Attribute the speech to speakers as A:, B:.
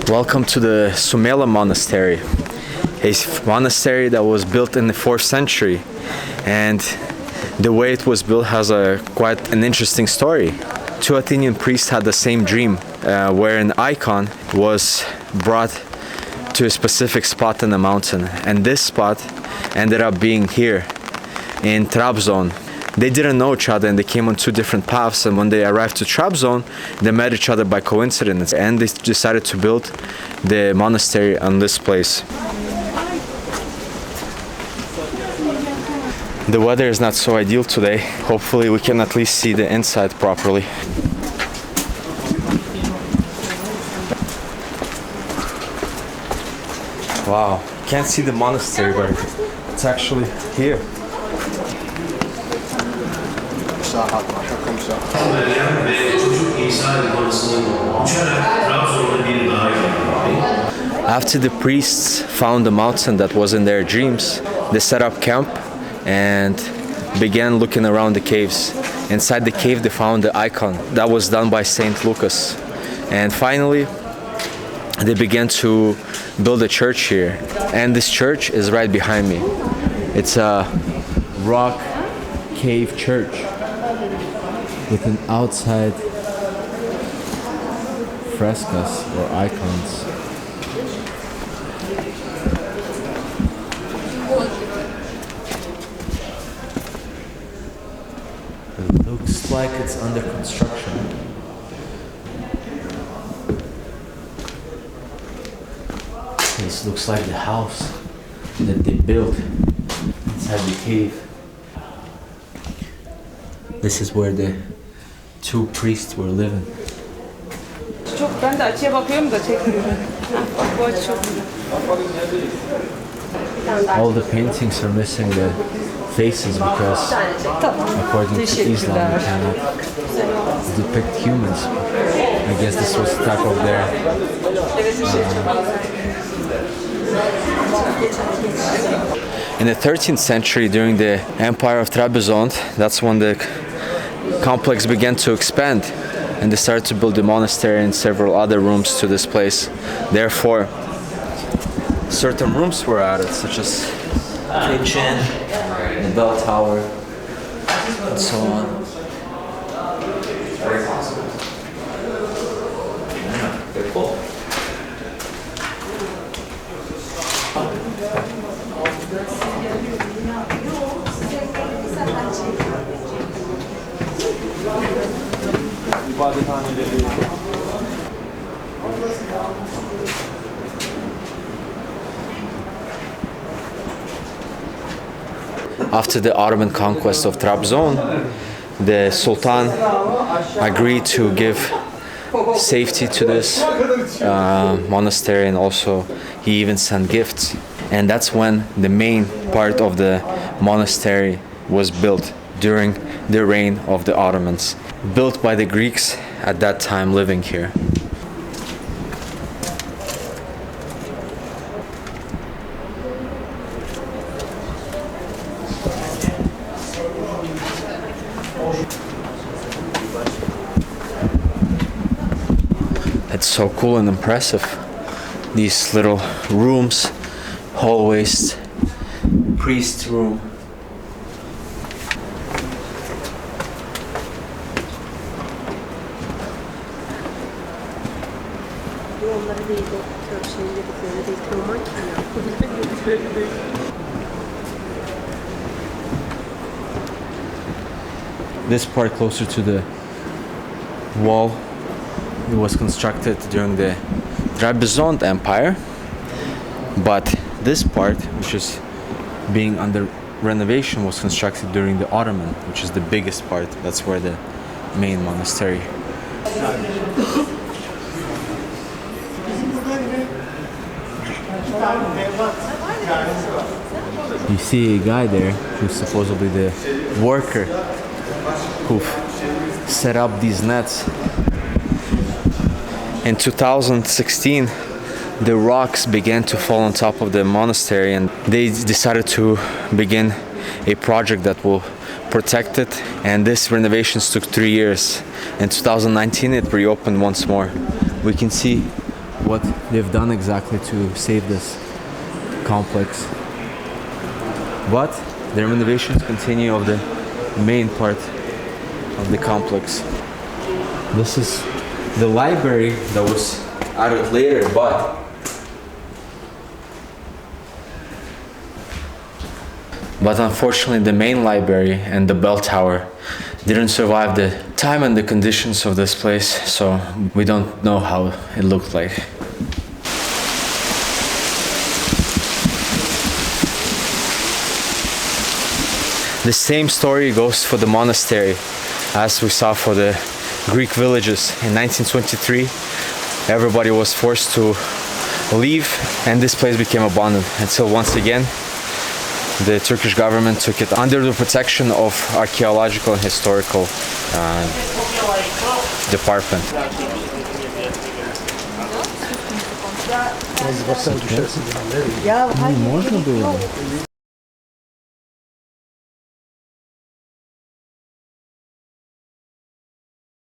A: Welcome to the Sumela Monastery, a monastery that was built in the 4th century, and the way it was built has quite an interesting story. Two Athenian priests had the same dream, where an icon was brought to a specific spot in the mountain, and this spot ended up being here in Trabzon. They didn't know each other and they came on two different paths, and when they arrived to Trabzon, they met each other by coincidence and they decided to build the monastery on this place. The weather is not so ideal today. Hopefully we can at least see the inside properly. Wow, can't see the monastery, but it's actually here. After the priests found the mountain that was in their dreams, they set up camp and began looking around the caves. Inside the cave they found the icon that was done by Saint Lucas. And finally they began to build a church here. And this church is right behind me. It's a rock cave church with an outside frescoes or icons. It looks like it's under construction. This looks like the house that they built inside the cave. This is where the two priests were living.
B: Ben de açıya bakıyorum da çekmiyor. Bak bu açı çok güzel.
A: All the paintings are missing the faces because according to Islam you cannot depict humans. I guess this was type of their In the 13th century, during the Empire of Trabzon, that's when the complex began to expand and they started to build the monastery and several other rooms to this place. Therefore, certain rooms were added, such as kitchen, the bell tower, and so on. Very possible. Yeah, they're cool. After the Ottoman conquest of Trabzon, the Sultan agreed to give safety to this monastery, and also he even sent gifts. And that's when the main part of the monastery was built, during the reign of the Ottomans, built by the Greeks at that time living here. It's so cool and impressive. These little rooms, hallways, priest room. This part closer to the wall, it was constructed during the Trabzon Empire, but this part, which is being under renovation, was constructed during the Ottoman, which is the biggest part. That's where the main monastery. You see a guy there who's supposedly the worker who set up these nets. In 2016, the rocks began to fall on top of the monastery, and they decided to begin a project that will protected, and this renovations took 3 years. In 2019 it reopened once more. We can see what they've done exactly to save this complex. But the renovations continue of the main part of the complex. This is the library that was added later, but unfortunately the main library and the bell tower didn't survive the time and the conditions of this place, so we don't know how it looked like. The same story goes for the monastery as we saw for the Greek villages. In 1923 everybody was forced to leave and this place became abandoned until once again the Turkish government took it under the protection of archaeological and historical department.
C: Можно было.